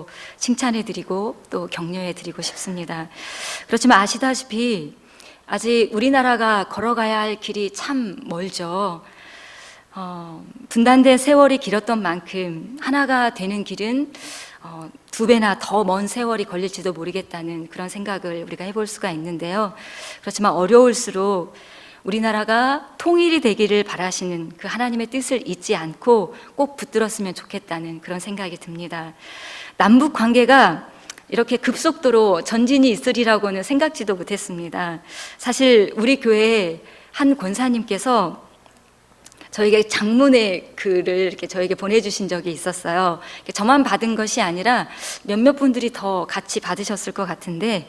것으로 칭찬해드리고 또 격려해드리고 싶습니다. 그렇지만 아시다시피 아직 우리나라가 걸어가야 할 길이 참 멀죠. 분단된 세월이 길었던 만큼 하나가 되는 길은 2배나 더 먼 세월이 걸릴지도 모르겠다는 그런 생각을 우리가 해볼 수가 있는데요. 그렇지만 어려울수록 우리나라가 통일이 되기를 바라시는 그 하나님의 뜻을 잊지 않고 꼭 붙들었으면 좋겠다는 그런 생각이 듭니다. 남북 관계가 이렇게 급속도로 전진이 있으리라고는 생각지도 못했습니다. 사실 우리 교회에 한 권사님께서 저에게 장문의 글을 이렇게 저에게 보내주신 적이 있었어요. 저만 받은 것이 아니라 몇몇 분들이 더 같이 받으셨을 것 같은데,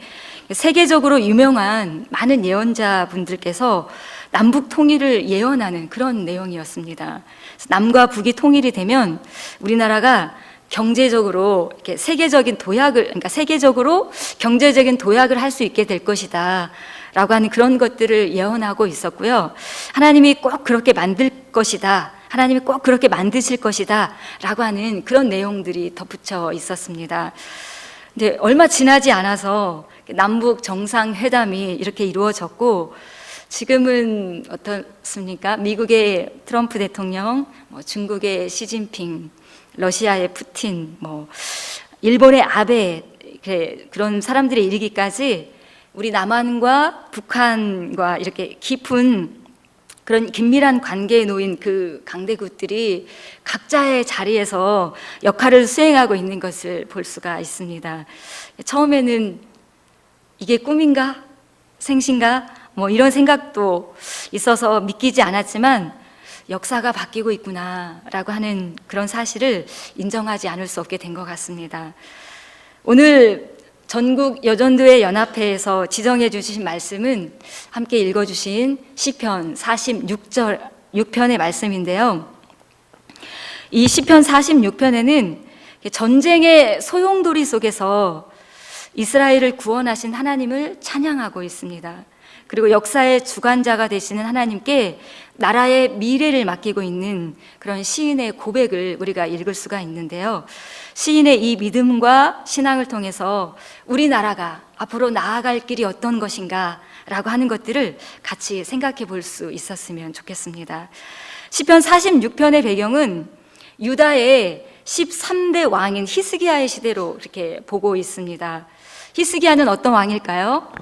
세계적으로 유명한 많은 예언자분들께서 남북 통일을 예언하는 그런 내용이었습니다. 남과 북이 통일이 되면 우리나라가 경제적으로 이렇게 세계적으로 경제적인 도약을 할 수 있게 될 것이다 라고 하는 그런 것들을 예언하고 있었고요. 하나님이 꼭 그렇게 만들 것이다, 하나님이 꼭 그렇게 만드실 것이다 라고 하는 그런 내용들이 덧붙여 있었습니다. 근데 얼마 지나지 않아서 남북 정상회담이 이렇게 이루어졌고, 지금은 어떻습니까? 미국의 트럼프 대통령, 중국의 시진핑, 러시아의 푸틴, 일본의 아베, 그런 사람들이 이르기까지 우리 남한과 북한과 이렇게 깊은 그런 긴밀한 관계에 놓인 그 강대국들이 각자의 자리에서 역할을 수행하고 있는 것을 볼 수가 있습니다. 처음에는 이게 꿈인가? 생신가? 이런 생각도 있어서 믿기지 않았지만 역사가 바뀌고 있구나라고 하는 그런 사실을 인정하지 않을 수 없게 된 것 같습니다. 오늘 전국 여전도회 연합회에서 지정해 주신 말씀은 함께 읽어주신 시편 46편의 말씀인데요. 이 시편 46편에는 전쟁의 소용돌이 속에서 이스라엘을 구원하신 하나님을 찬양하고 있습니다. 그리고 역사의 주관자가 되시는 하나님께 나라의 미래를 맡기고 있는 그런 시인의 고백을 우리가 읽을 수가 있는데요. 시인의 이 믿음과 신앙을 통해서 우리나라가 앞으로 나아갈 길이 어떤 것인가 라고 하는 것들을 같이 생각해 볼 수 있었으면 좋겠습니다. 시편 46편의 배경은 유다의 13대 왕인 히스기야의 시대로 이렇게 보고 있습니다. 히스기야는 어떤 왕일까요?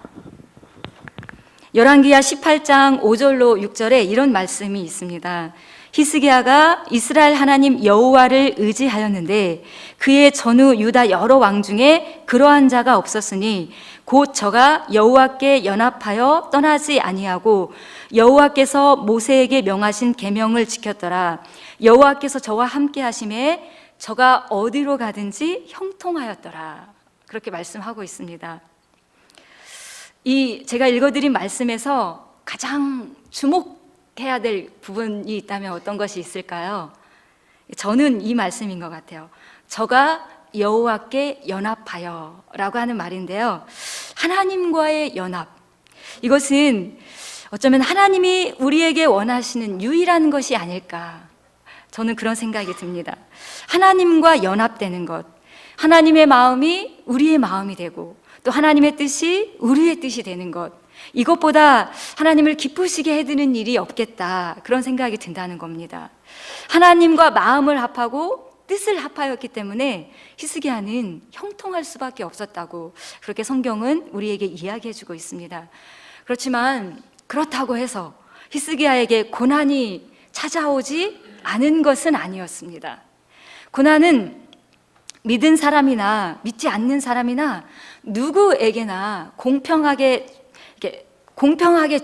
열왕기하 18장 5절로 6절에 이런 말씀이 있습니다. 히스기야가 이스라엘 하나님 여호와를 의지하였는데 그의 전후 유다 여러 왕 중에 그러한 자가 없었으니 곧 저가 여호와께 연합하여 떠나지 아니하고 여호와께서 모세에게 명하신 계명을 지켰더라. 여호와께서 저와 함께 하심에 저가 어디로 가든지 형통하였더라. 그렇게 말씀하고 있습니다. 제가 읽어드린 말씀에서 가장 주목해야 될 부분이 있다면 어떤 것이 있을까요? 저는 이 말씀인 것 같아요. 저가 여호와께 연합하여 라고 하는 말인데요. 하나님과의 연합, 이것은 어쩌면 하나님이 우리에게 원하시는 유일한 것이 아닐까, 저는 그런 생각이 듭니다. 하나님과 연합되는 것, 하나님의 마음이 우리의 마음이 되고 또 하나님의 뜻이 우리의 뜻이 되는 것, 이것보다 하나님을 기쁘시게 해드리는 일이 없겠다, 그런 생각이 든다는 겁니다. 하나님과 마음을 합하고 뜻을 합하였기 때문에 히스기야는 형통할 수밖에 없었다고 그렇게 성경은 우리에게 이야기해주고 있습니다. 그렇지만 그렇다고 해서 히스기야에게 고난이 찾아오지 않은 것은 아니었습니다. 고난은 믿은 사람이나 믿지 않는 사람이나 누구에게나 공평하게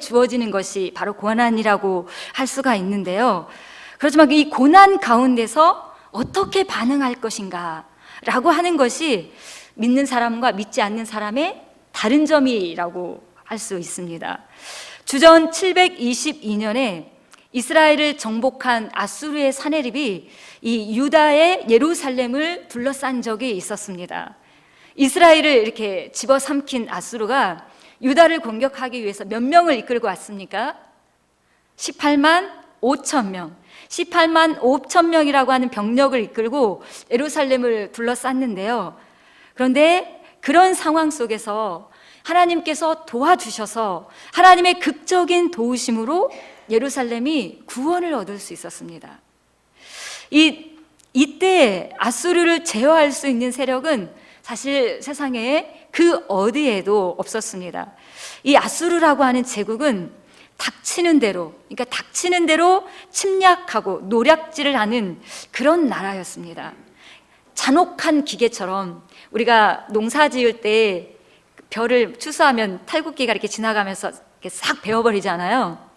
주어지는 것이 바로 고난이라고 할 수가 있는데요. 그렇지만 이 고난 가운데서 어떻게 반응할 것인가 라고 하는 것이 믿는 사람과 믿지 않는 사람의 다른 점이라고 할 수 있습니다. 주전 722년에 이스라엘을 정복한 아수르의 사내립이 이 유다의 예루살렘을 둘러싼 적이 있었습니다. 이스라엘을 이렇게 집어삼킨 아수르가 유다를 공격하기 위해서 몇 명을 이끌고 왔습니까? 18만 5천 명. 18만 5천 명이라고 하는 병력을 이끌고 예루살렘을 둘러쌌는데요. 그런데 그런 상황 속에서 하나님께서 도와주셔서 하나님의 극적인 도우심으로 예루살렘이 구원을 얻을 수 있었습니다. 이때 아수르를 제어할 수 있는 세력은 사실 세상에 그 어디에도 없었습니다. 이 아수르라고 하는 제국은 닥치는 대로, 그러니까 닥치는 대로 침략하고 노략질을 하는 그런 나라였습니다. 잔혹한 기계처럼 우리가 농사 지을 때 벼를 추수하면 탈곡기가 이렇게 지나가면서 이렇게 싹 베어버리잖아요.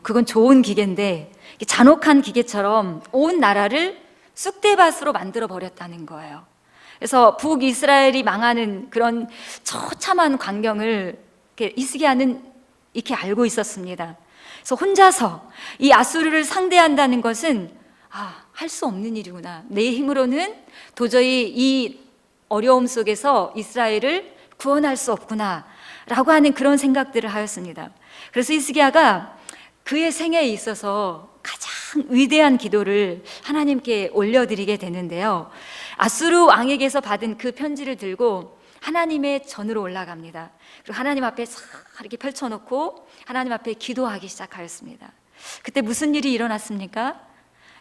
그건 좋은 기계인데 잔혹한 기계처럼 온 나라를 쑥대밭으로 만들어 버렸다는 거예요. 그래서 북이스라엘이 망하는 그런 처참한 광경을 히스기야는 이렇게 알고 있었습니다. 그래서 혼자서 이 아수르를 상대한다는 것은 할 수 없는 일이구나. 내 힘으로는 도저히 이 어려움 속에서 이스라엘을 구원할 수 없구나 라고 하는 그런 생각들을 하였습니다. 그래서 히스기야가 그의 생애에 있어서 가장 위대한 기도를 하나님께 올려드리게 되는데요, 아수르 왕에게서 받은 그 편지를 들고 하나님의 전으로 올라갑니다. 그리고 하나님 앞에 싹 이렇게 펼쳐놓고 하나님 앞에 기도하기 시작하였습니다. 그때 무슨 일이 일어났습니까?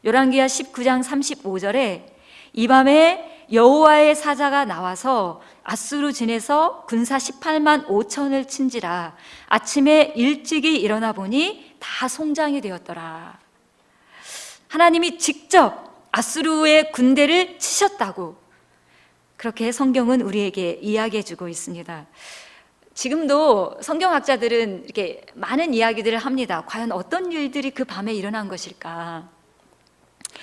열왕기하 19장 35절에 이 밤에 여호와의 사자가 나와서 아수르 진에서 군사 18만 5천을 친지라 아침에 일찍이 일어나 보니 다 송장이 되었더라. 하나님이 직접 아수르의 군대를 치셨다고 그렇게 성경은 우리에게 이야기해 주고 있습니다. 지금도 성경학자들은 이렇게 많은 이야기들을 합니다. 과연 어떤 일들이 그 밤에 일어난 것일까?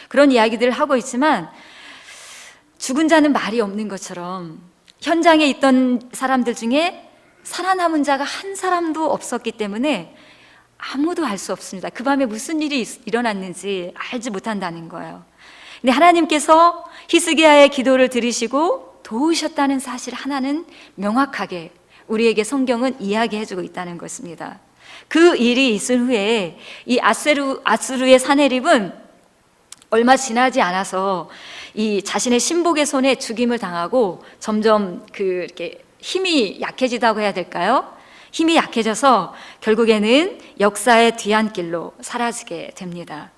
그런 이야기들을 하고 있지만 죽은 자는 말이 없는 것처럼 현장에 있던 사람들 중에 살아남은 자가 한 사람도 없었기 때문에 아무도 알 수 없습니다. 그 밤에 무슨 일이 일어났는지 알지 못한다는 거예요. 근데 하나님께서 히스기야의 기도를 들으시고 도우셨다는 사실 하나는 명확하게 우리에게 성경은 이야기해주고 있다는 것입니다. 그 일이 있은 후에 이 아수르의 사내립은 얼마 지나지 않아서 이 자신의 신복의 손에 죽임을 당하고 점점 이렇게 힘이 약해지다고 해야 될까요? 힘이 약해져서 결국에는 역사의 뒤안길로 사라지게 됩니다.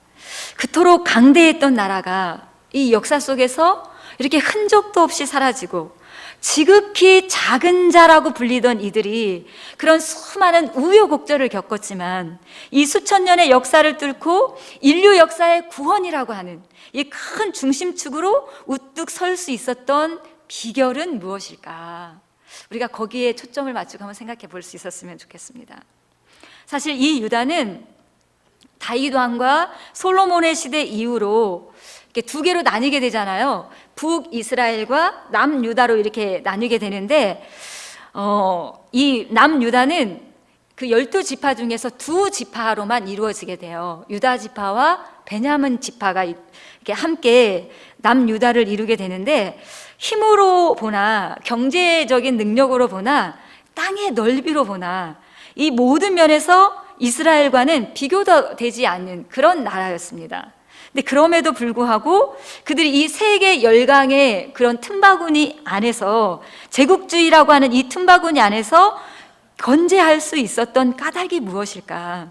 그토록 강대했던 나라가 이 역사 속에서 이렇게 흔적도 없이 사라지고 지극히 작은 자라고 불리던 이들이 그런 수많은 우여곡절을 겪었지만 이 수천 년의 역사를 뚫고 인류 역사의 구원이라고 하는 이 큰 중심축으로 우뚝 설 수 있었던 비결은 무엇일까? 우리가 거기에 초점을 맞추고 한번 생각해 볼 수 있었으면 좋겠습니다. 사실 이 유다는 다윗 왕과 솔로몬의 시대 이후로 이렇게 두 개로 나뉘게 되잖아요. 북이스라엘과 남유다로 이렇게 나뉘게 되는데 이 남유다는 그 12지파 중에서 두 지파로만 이루어지게 돼요. 유다 지파와 베냐민 지파가 이렇게 함께 남유다를 이루게 되는데 힘으로 보나 경제적인 능력으로 보나 땅의 넓이로 보나 이 모든 면에서 이스라엘과는 비교도 되지 않는 그런 나라였습니다. 근데 그럼에도 불구하고 그들이 이 세계 열강의 그런 틈바구니 안에서 제국주의라고 하는 이 틈바구니 안에서 건재할 수 있었던 까닭이 무엇일까?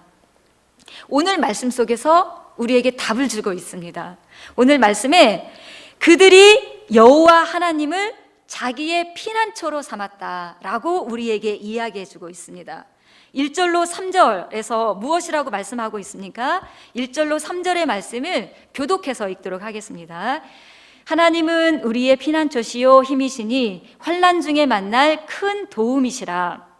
오늘 말씀 속에서 우리에게 답을 주고 있습니다. 오늘 말씀에 그들이 여호와 하나님을 자기의 피난처로 삼았다라고 우리에게 이야기해 주고 있습니다. 1절로 3절에서 무엇이라고 말씀하고 있습니까? 1절로 3절의 말씀을 교독해서 읽도록 하겠습니다. 하나님은 우리의 피난처시요 힘이시니 환난 중에 만날 큰 도움이시라.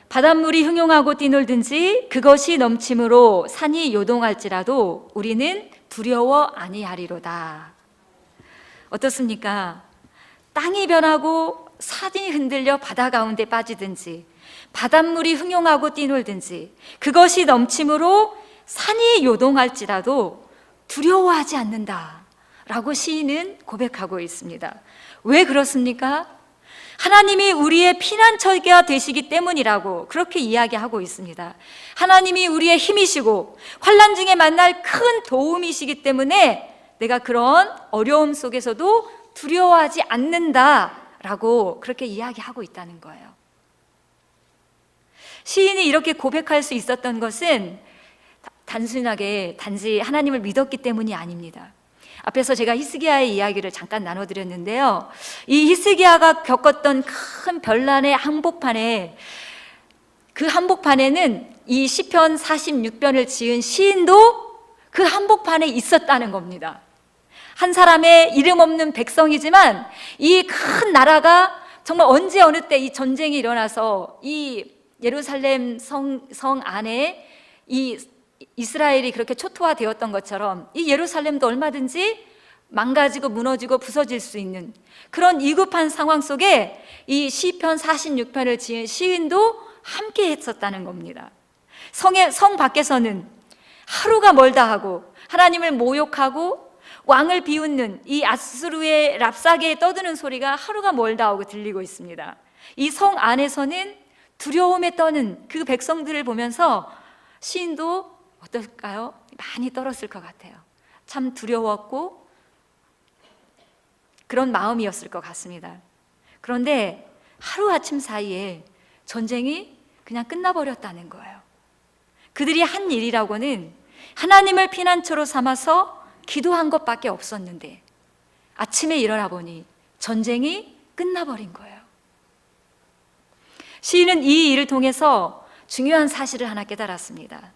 바닷물이 흥용하고 뛰놀든지 그것이 넘침으로 산이 요동할지라도 우리는 두려워 아니하리로다. 어떻습니까? 땅이 변하고 산이 흔들려 바다 가운데 빠지든지 바닷물이 흥용하고 뛰놀든지 그것이 넘침으로 산이 요동할지라도 두려워하지 않는다 라고 시인은 고백하고 있습니다. 왜 그렇습니까? 하나님이 우리의 피난처가 되시기 때문이라고 그렇게 이야기하고 있습니다. 하나님이 우리의 힘이시고 환난 중에 만날 큰 도움이시기 때문에 내가 그런 어려움 속에서도 두려워하지 않는다라고 그렇게 이야기하고 있다는 거예요. 시인이 이렇게 고백할 수 있었던 것은 단순하게 단지 하나님을 믿었기 때문이 아닙니다. 앞에서 제가 히스기야의 이야기를 잠깐 나눠드렸는데요, 이 히스기야가 겪었던 큰 변난의 한복판에, 그 한복판에는 이 시편 46편을 지은 시인도 그 한복판에 있었다는 겁니다. 한 사람의 이름 없는 백성이지만 이 큰 나라가 정말 언제 어느 때 이 전쟁이 일어나서 이 예루살렘 성 안에 이 이스라엘이 그렇게 초토화되었던 것처럼 이 예루살렘도 얼마든지 망가지고 무너지고 부서질 수 있는 그런 위급한 상황 속에 이 시편 46편을 지은 시인도 함께 했었다는 겁니다. 성 밖에서는 하루가 멀다 하고 하나님을 모욕하고 왕을 비웃는 이 아수르의 랍사게에 떠드는 소리가 하루가 멀다 하고 들리고 있습니다. 이 성 안에서는 두려움에 떠는 그 백성들을 보면서 시인도 어떨까요? 많이 떨었을 것 같아요. 참 두려웠고 그런 마음이었을 것 같습니다. 그런데 하루아침 사이에 전쟁이 그냥 끝나버렸다는 거예요. 그들이 한 일이라고는 하나님을 피난처로 삼아서 기도한 것밖에 없었는데 아침에 일어나 보니 전쟁이 끝나버린 거예요. 시인은 이 일을 통해서 중요한 사실을 하나 깨달았습니다.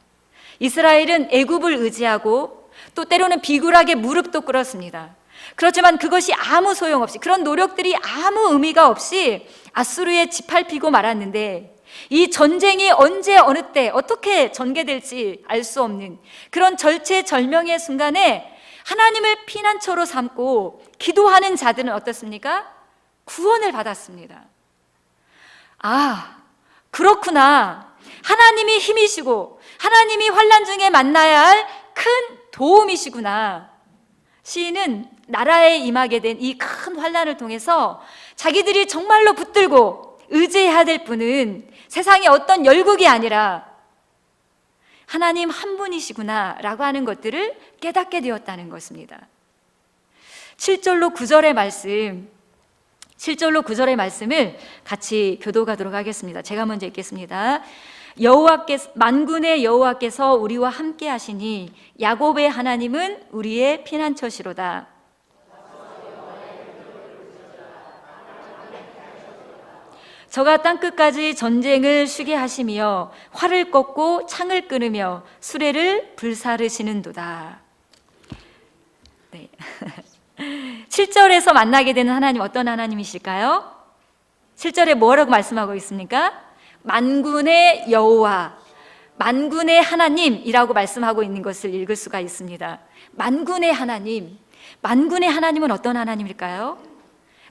이스라엘은 애굽을 의지하고 또 때로는 비굴하게 무릎도 꿇었습니다. 그렇지만 그것이 아무 소용없이, 그런 노력들이 아무 의미가 없이 아수르에 짓밟히고 말았는데 이 전쟁이 언제 어느 때 어떻게 전개될지 알 수 없는 그런 절체절명의 순간에 하나님을 피난처로 삼고 기도하는 자들은 어떻습니까? 구원을 받았습니다. 아, 그렇구나. 하나님이 힘이시고 하나님이 환난 중에 만나야 할 큰 도움이시구나. 시인은 나라에 임하게 된 이 큰 환난을 통해서 자기들이 정말로 붙들고 의지해야 될 분은 세상의 어떤 열국이 아니라 하나님 한 분이시구나 라고 하는 것들을 깨닫게 되었다는 것입니다. 7절로 9절의 말씀을 같이 교도가도록 하겠습니다. 제가 먼저 읽겠습니다. 만군의 여호와께서 우리와 함께 하시니 야곱의 하나님은 우리의 피난처시로다. 저가 땅끝까지 전쟁을 쉬게 하시며 활을 꺾고 창을 끊으며 수레를 불사르시는도다. 네. 7절에서 만나게 되는 하나님, 어떤 하나님이실까요? 7절에 뭐라고 말씀하고 있습니까? 만군의 여호와, 만군의 하나님이라고 말씀하고 있는 것을 읽을 수가 있습니다. 만군의 하나님, 만군의 하나님은 어떤 하나님일까요?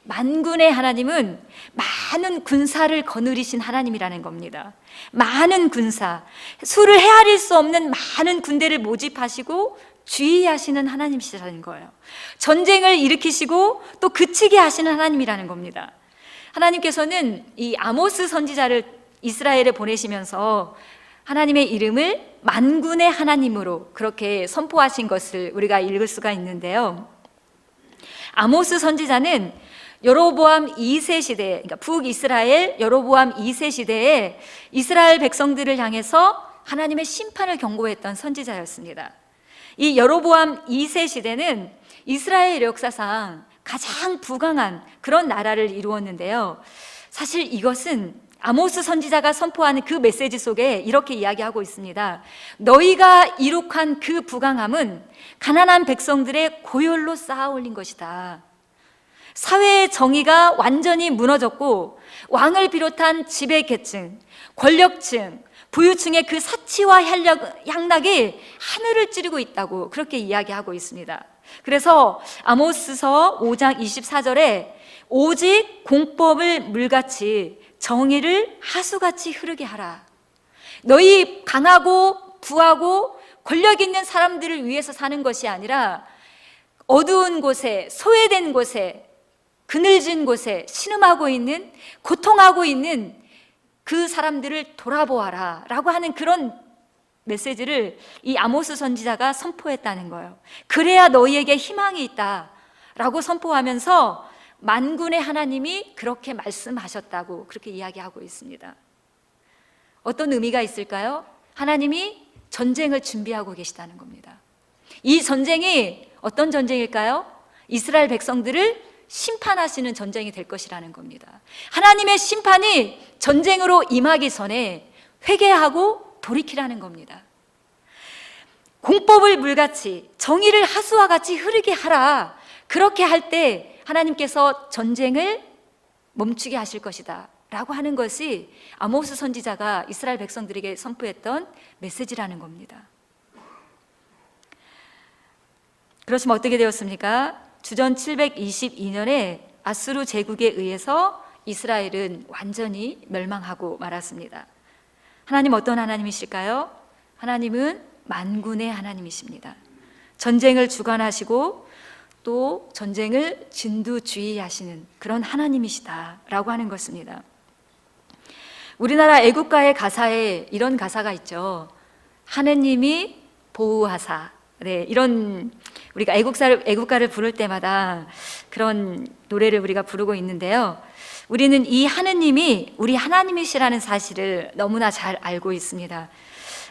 만군의 하나님은 많은 군사를 거느리신 하나님이라는 겁니다. 많은 군사, 수를 헤아릴 수 없는 많은 군대를 모집하시고 주의하시는 하나님이시라는 거예요. 전쟁을 일으키시고 또 그치게 하시는 하나님이라는 겁니다. 하나님께서는 이 아모스 선지자를 이스라엘에 보내시면서 하나님의 이름을 만군의 하나님으로 그렇게 선포하신 것을 우리가 읽을 수가 있는데요, 아모스 선지자는 여로보암 2세 시대, 그러니까 북이스라엘 여로보암 2세 시대에 이스라엘 백성들을 향해서 하나님의 심판을 경고했던 선지자였습니다. 이 여로보암 2세 시대는 이스라엘 역사상 가장 부강한 그런 나라를 이루었는데요, 사실 이것은 아모스 선지자가 선포하는 그 메시지 속에 이렇게 이야기하고 있습니다. 너희가 이룩한 그 부강함은 가난한 백성들의 고열로 쌓아 올린 것이다. 사회의 정의가 완전히 무너졌고 왕을 비롯한 지배계층, 권력층, 부유층의 그 사치와 향락이 하늘을 찌르고 있다고 그렇게 이야기하고 있습니다. 그래서 아모스서 5장 24절에 오직 공법을 물같이 정의를 하수같이 흐르게 하라. 너희 강하고 부하고 권력 있는 사람들을 위해서 사는 것이 아니라 어두운 곳에, 소외된 곳에 그늘진 곳에 신음하고 있는, 고통하고 있는 그 사람들을 돌아보아라 라고 하는 그런 메시지를 이 아모스 선지자가 선포했다는 거예요. 그래야 너희에게 희망이 있다 라고 선포하면서 만군의 하나님이 그렇게 말씀하셨다고 그렇게 이야기하고 있습니다. 어떤 의미가 있을까요? 하나님이 전쟁을 준비하고 계시다는 겁니다. 이 전쟁이 어떤 전쟁일까요? 이스라엘 백성들을 심판하시는 전쟁이 될 것이라는 겁니다. 하나님의 심판이 전쟁으로 임하기 전에 회개하고 돌이키라는 겁니다. 공법을 물같이 정의를 하수와 같이 흐르게 하라. 그렇게 할 때 하나님께서 전쟁을 멈추게 하실 것이다 라고 하는 것이 아모스 선지자가 이스라엘 백성들에게 선포했던 메시지라는 겁니다. 그렇지만 어떻게 되었습니까? 주전 722년에 아수르 제국에 의해서 이스라엘은 완전히 멸망하고 말았습니다. 하나님 어떤 하나님이실까요? 하나님은 만군의 하나님이십니다. 전쟁을 주관하시고 또 전쟁을 진두지휘하시는 그런 하나님이시다라고 하는 것입니다. 우리나라 애국가의 가사에 이런 가사가 있죠. 하느님이 보호하사. 네, 이런 우리가 애국가를 부를 때마다 그런 노래를 우리가 부르고 있는데요. 우리는 이 하느님이 우리 하나님이시라는 사실을 너무나 잘 알고 있습니다.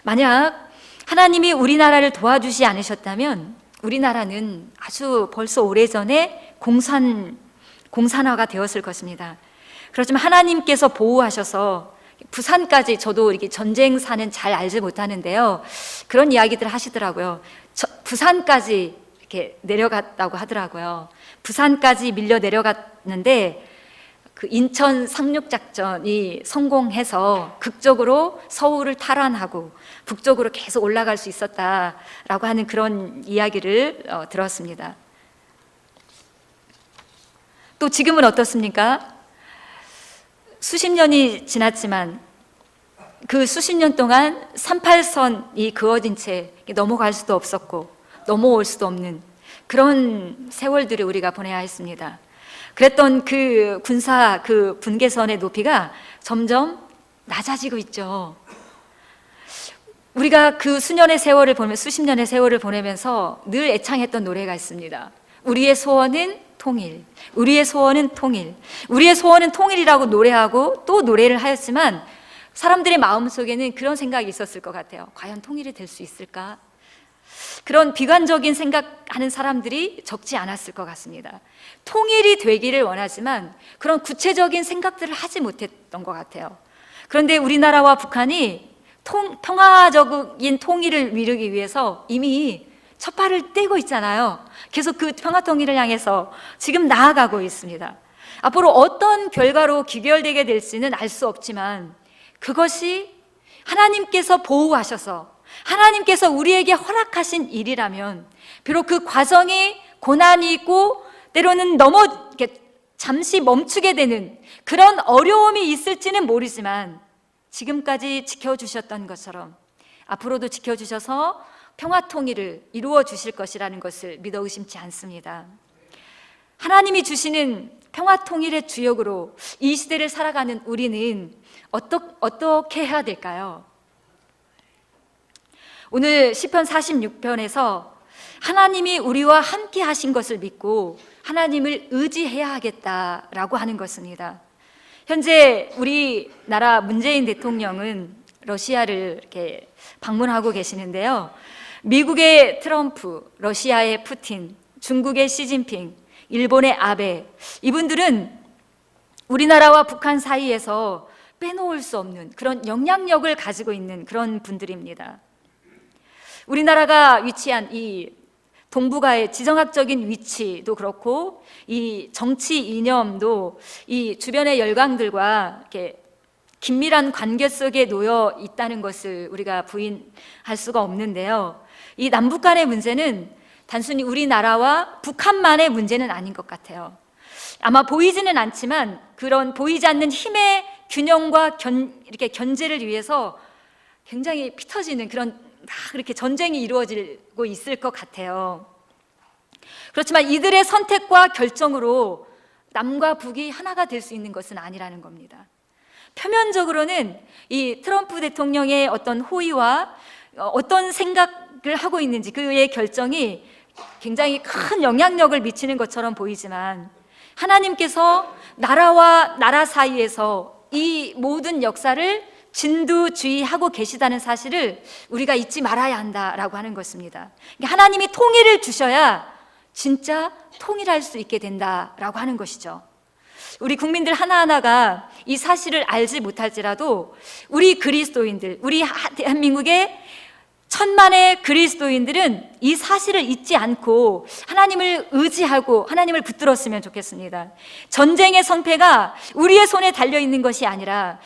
만약 하나님이 우리나라를 도와주지 않으셨다면 우리나라는 아주 벌써 오래전에 공산화가 되었을 것입니다. 그렇지만 하나님께서 보호하셔서 부산까지, 저도 이렇게 전쟁사는 잘 알지 못하는데요, 그런 이야기들 하시더라고요. 부산까지 이렇게 내려갔다고 하더라고요. 부산까지 밀려 내려갔는데 그 인천 상륙작전이 성공해서 극적으로 서울을 탈환하고 북쪽으로 계속 올라갈 수 있었다라고 하는 그런 이야기를 들었습니다. 또 지금은 어떻습니까? 수십 년이 지났지만 그 수십 년 동안 38선이 그어진 채 넘어갈 수도 없었고 넘어올 수도 없는 그런 세월들을 우리가 보내야 했습니다. 그랬던 그 군사 그 분계선의 높이가 점점 낮아지고 있죠. 우리가 그 수년의 세월을 보면, 수십 년의 세월을 보내면서 늘 애창했던 노래가 있습니다. 우리의 소원은 통일, 우리의 소원은 통일, 우리의 소원은 통일이라고 노래하고 또 노래를 하였지만 사람들의 마음속에는 그런 생각이 있었을 것 같아요. 과연 통일이 될 수 있을까? 그런 비관적인 생각하는 사람들이 적지 않았을 것 같습니다. 통일이 되기를 원하지만 그런 구체적인 생각들을 하지 못했던 것 같아요. 그런데 우리나라와 북한이 평화적인 통일을 이루기 위해서 이미 첫발을 떼고 있잖아요. 계속 그 평화 통일을 향해서 지금 나아가고 있습니다. 앞으로 어떤 결과로 귀결되게 될지는 알 수 없지만 그것이 하나님께서 보호하셔서 하나님께서 우리에게 허락하신 일이라면, 비록 그 과정이 고난이 있고 때로는 잠시 멈추게 되는 그런 어려움이 있을지는 모르지만 지금까지 지켜주셨던 것처럼 앞으로도 지켜주셔서 평화통일을 이루어 주실 것이라는 것을 믿어 의심치 않습니다. 하나님이 주시는 평화통일의 주역으로 이 시대를 살아가는 우리는 어떻게 해야 될까요? 오늘 시편 46편에서 하나님이 우리와 함께 하신 것을 믿고 하나님을 의지해야 하겠다라고 하는 것입니다. 현재 우리나라 문재인 대통령은 러시아를 이렇게 방문하고 계시는데요. 미국의 트럼프, 러시아의 푸틴, 중국의 시진핑, 일본의 아베, 이분들은 우리나라와 북한 사이에서 빼놓을 수 없는 그런 영향력을 가지고 있는 그런 분들입니다. 우리나라가 위치한 이 동북아의 지정학적인 위치도 그렇고 이 정치 이념도 이 주변의 열강들과 이렇게 긴밀한 관계 속에 놓여 있다는 것을 우리가 부인할 수가 없는데요. 이 남북 간의 문제는 단순히 우리나라와 북한만의 문제는 아닌 것 같아요. 아마 보이지는 않지만 그런 보이지 않는 힘의 균형과 이렇게 견제를 위해서 굉장히 피 터지는 그런 막 이렇게 전쟁이 이루어지고 있을 것 같아요. 그렇지만 이들의 선택과 결정으로 남과 북이 하나가 될 수 있는 것은 아니라는 겁니다. 표면적으로는 이 트럼프 대통령의 어떤 호의와 어떤 생각을 하고 있는지 그의 결정이 굉장히 큰 영향력을 미치는 것처럼 보이지만, 하나님께서 나라와 나라 사이에서 이 모든 역사를 진두지휘하고 계시다는 사실을 우리가 잊지 말아야 한다라고 하는 것입니다. 하나님이 통일을 주셔야 진짜 통일할 수 있게 된다라고 하는 것이죠. 우리 국민들 하나하나가 이 사실을 알지 못할지라도 우리 그리스도인들, 우리 대한민국의 천만의 그리스도인들은 이 사실을 잊지 않고 하나님을 의지하고 하나님을 붙들었으면 좋겠습니다. 전쟁의 성패가 우리의 손에 달려있는 것이 아니라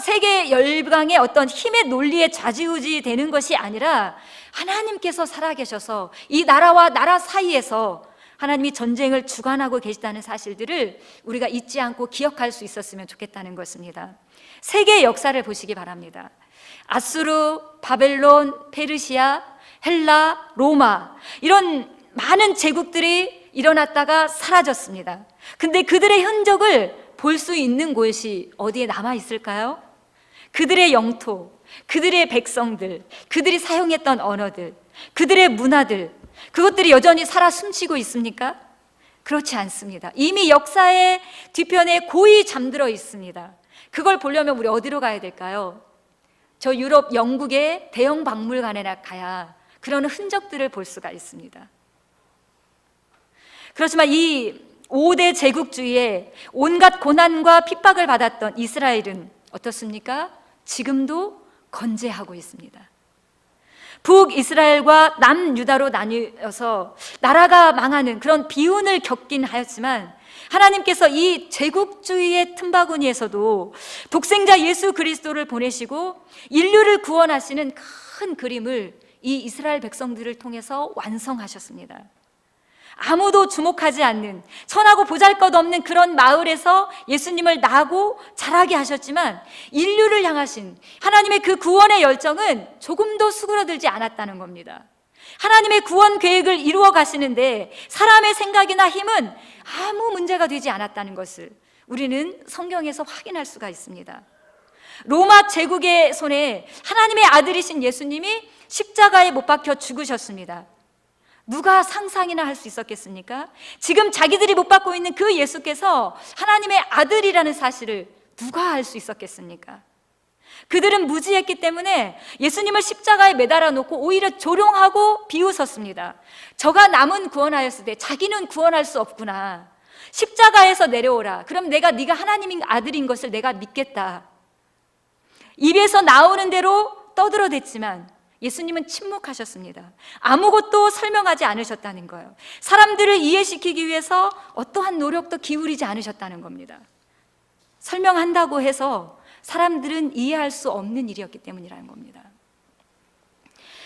세계 열강의 어떤 힘의 논리에 좌지우지 되는 것이 아니라 하나님께서 살아계셔서 이 나라와 나라 사이에서 하나님이 전쟁을 주관하고 계시다는 사실들을 우리가 잊지 않고 기억할 수 있었으면 좋겠다는 것입니다. 세계의 역사를 보시기 바랍니다. 아수르, 바벨론, 페르시아, 헬라, 로마, 이런 많은 제국들이 일어났다가 사라졌습니다. 근데 그들의 흔적을 볼 수 있는 곳이 어디에 남아 있을까요? 그들의 영토, 그들의 백성들, 그들이 사용했던 언어들, 그들의 문화들, 그것들이 여전히 살아 숨쉬고 있습니까? 그렇지 않습니다. 이미 역사의 뒤편에 고이 잠들어 있습니다. 그걸 보려면 우리 어디로 가야 될까요? 저 유럽, 영국의 대형 박물관에 가야 그런 흔적들을 볼 수가 있습니다. 그렇지만 이 5대 제국주의에 온갖 고난과 핍박을 받았던 이스라엘은 어떻습니까? 지금도 건재하고 있습니다. 북이스라엘과 남유다로 나뉘어서 나라가 망하는 그런 비운을 겪긴 하였지만, 하나님께서 이 제국주의의 틈바구니에서도 독생자 예수 그리스도를 보내시고 인류를 구원하시는 큰 그림을 이 이스라엘 백성들을 통해서 완성하셨습니다. 아무도 주목하지 않는, 천하고 보잘것없는 그런 마을에서 예수님을 나고 자라게 하셨지만, 인류를 향하신 하나님의 그 구원의 열정은 조금도 수그러들지 않았다는 겁니다. 하나님의 구원 계획을 이루어 가시는데 사람의 생각이나 힘은 아무 문제가 되지 않았다는 것을 우리는 성경에서 확인할 수가 있습니다. 로마 제국의 손에 하나님의 아들이신 예수님이 십자가에 못 박혀 죽으셨습니다. 누가 상상이나 할 수 있었겠습니까? 지금 자기들이 못 받고 있는 그 예수께서 하나님의 아들이라는 사실을 누가 알 수 있었겠습니까? 그들은 무지했기 때문에 예수님을 십자가에 매달아 놓고 오히려 조롱하고 비웃었습니다. 저가 남은 구원하였을 때 자기는 구원할 수 없구나. 십자가에서 내려오라. 그럼 네가 하나님의 아들인 것을 내가 믿겠다. 입에서 나오는 대로 떠들어댔지만 예수님은 침묵하셨습니다. 아무것도 설명하지 않으셨다는 거예요. 사람들을 이해시키기 위해서 어떠한 노력도 기울이지 않으셨다는 겁니다. 설명한다고 해서 사람들은 이해할 수 없는 일이었기 때문이라는 겁니다.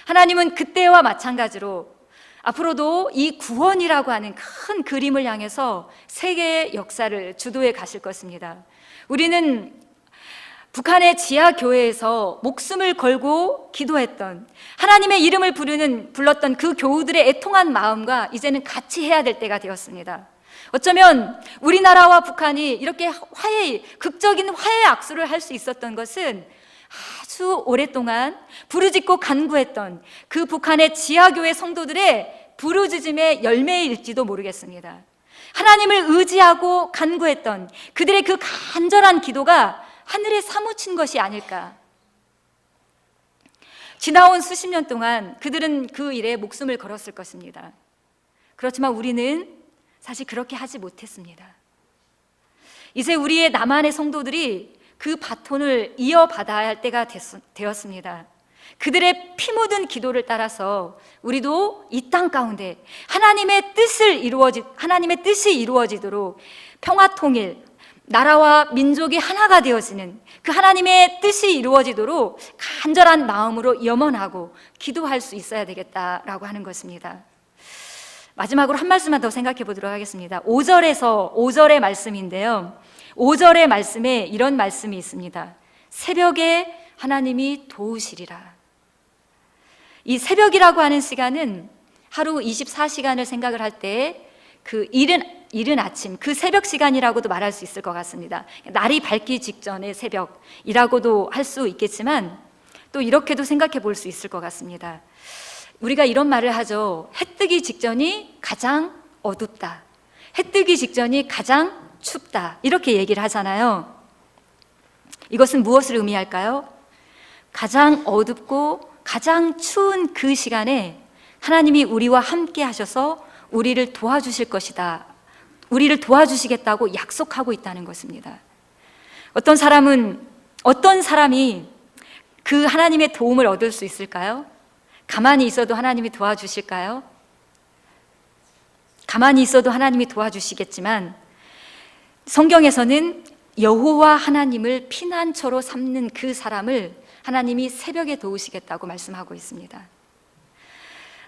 하나님은 그때와 마찬가지로 앞으로도 이 구원이라고 하는 큰 그림을 향해서 세계의 역사를 주도해 가실 것입니다. 우리는 북한의 지하교회에서 목숨을 걸고 기도했던, 하나님의 이름을 불렀던 그 교우들의 애통한 마음과 이제는 같이 해야 될 때가 되었습니다. 어쩌면 우리나라와 북한이 이렇게 극적인 화해 악수를 할 수 있었던 것은 아주 오랫동안 부르짖고 간구했던 그 북한의 지하교회 성도들의 부르짖음의 열매일지도 모르겠습니다. 하나님을 의지하고 간구했던 그들의 그 간절한 기도가 하늘에 사무친 것이 아닐까. 지나온 수십 년 동안 그들은 그 일에 목숨을 걸었을 것입니다. 그렇지만 우리는 사실 그렇게 하지 못했습니다. 이제 우리의 남한의 성도들이 그 바톤을 이어받아야 할 때가 되었습니다. 그들의 피 묻은 기도를 따라서 우리도 이 땅 가운데 하나님의 뜻이 이루어지도록 평화 통일, 나라와 민족이 하나가 되어지는 그 하나님의 뜻이 이루어지도록 간절한 마음으로 염원하고 기도할 수 있어야 되겠다라고 하는 것입니다. 마지막으로 한 말씀만 더 생각해 보도록 하겠습니다. 5절의 말씀인데요, 5절의 말씀에 이런 말씀이 있습니다. 새벽에 하나님이 도우시리라. 이 새벽이라고 하는 시간은 하루 24시간을 생각을 할 때 그 이른 이른 아침, 그 새벽 시간이라고도 말할 수 있을 것 같습니다. 날이 밝기 직전의 새벽이라고도 할 수 있겠지만 또 이렇게도 생각해 볼 수 있을 것 같습니다. 우리가 이런 말을 하죠. 해 뜨기 직전이 가장 어둡다. 해 뜨기 직전이 가장 춥다. 이렇게 얘기를 하잖아요. 이것은 무엇을 의미할까요? 가장 어둡고 가장 추운 그 시간에 하나님이 우리와 함께 하셔서 우리를 도와주실 것이다. 우리를 도와주시겠다고 약속하고 있다는 것입니다. 어떤 사람이 그 하나님의 도움을 얻을 수 있을까요? 가만히 있어도 하나님이 도와주실까요? 가만히 있어도 하나님이 도와주시겠지만 성경에서는 여호와 하나님을 피난처로 삼는 그 사람을 하나님이 새벽에 도우시겠다고 말씀하고 있습니다.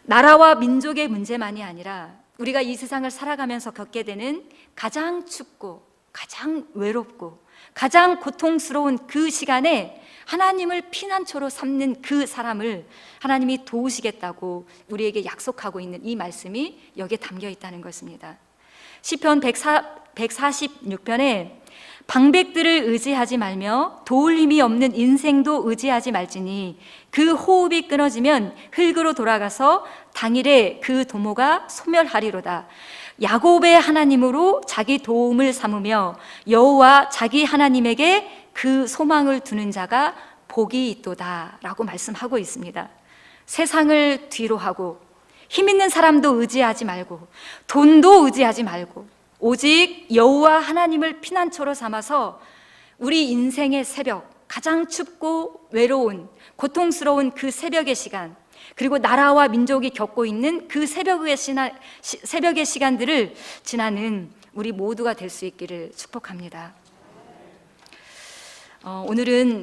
나라와 민족의 문제만이 아니라 우리가 이 세상을 살아가면서 겪게 되는 가장 춥고 가장 외롭고 가장 고통스러운 그 시간에 하나님을 피난처로 삼는 그 사람을 하나님이 도우시겠다고 우리에게 약속하고 있는 이 말씀이 여기에 담겨 있다는 것입니다. 시편 146편에 방백들을 의지하지 말며 도울 힘이 없는 인생도 의지하지 말지니 그 호흡이 끊어지면 흙으로 돌아가서 당일에 그 도모가 소멸하리로다. 야곱의 하나님으로 자기 도움을 삼으며 여호와 자기 하나님에게 그 소망을 두는 자가 복이 있도다 라고 말씀하고 있습니다. 세상을 뒤로 하고 힘 있는 사람도 의지하지 말고 돈도 의지하지 말고 오직 여호와 하나님을 피난처로 삼아서 우리 인생의 새벽, 가장 춥고 외로운 고통스러운 그 새벽의 시간, 그리고 나라와 민족이 겪고 있는 그 새벽의 시간들을 지나는 우리 모두가 될 수 있기를 축복합니다.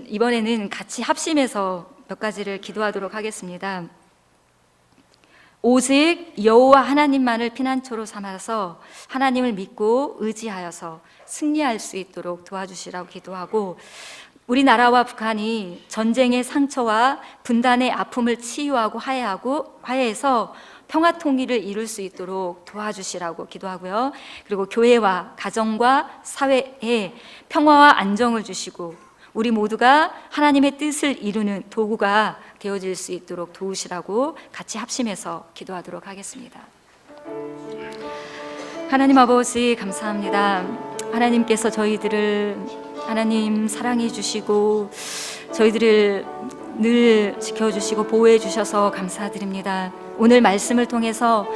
이번에는 같이 합심해서 몇 가지를 기도하도록 하겠습니다. 오직 여호와 하나님만을 피난처로 삼아서 하나님을 믿고 의지하여서 승리할 수 있도록 도와주시라고 기도하고, 우리나라와 북한이 전쟁의 상처와 분단의 아픔을 치유하고 화해해서 평화 통일을 이룰 수 있도록 도와주시라고 기도하고요. 그리고 교회와 가정과 사회에 평화와 안정을 주시고 우리 모두가 하나님의 뜻을 이루는 도구가 되어질 수 있도록 도우시라고 같이 합심해서 기도하도록 하겠습니다. 하나님 아버지 감사합니다. 하나님께서 저희들을 하나님 사랑해 주시고 저희들을 늘 지켜주시고 보호해 주셔서 감사드립니다. 오늘 말씀을 통해서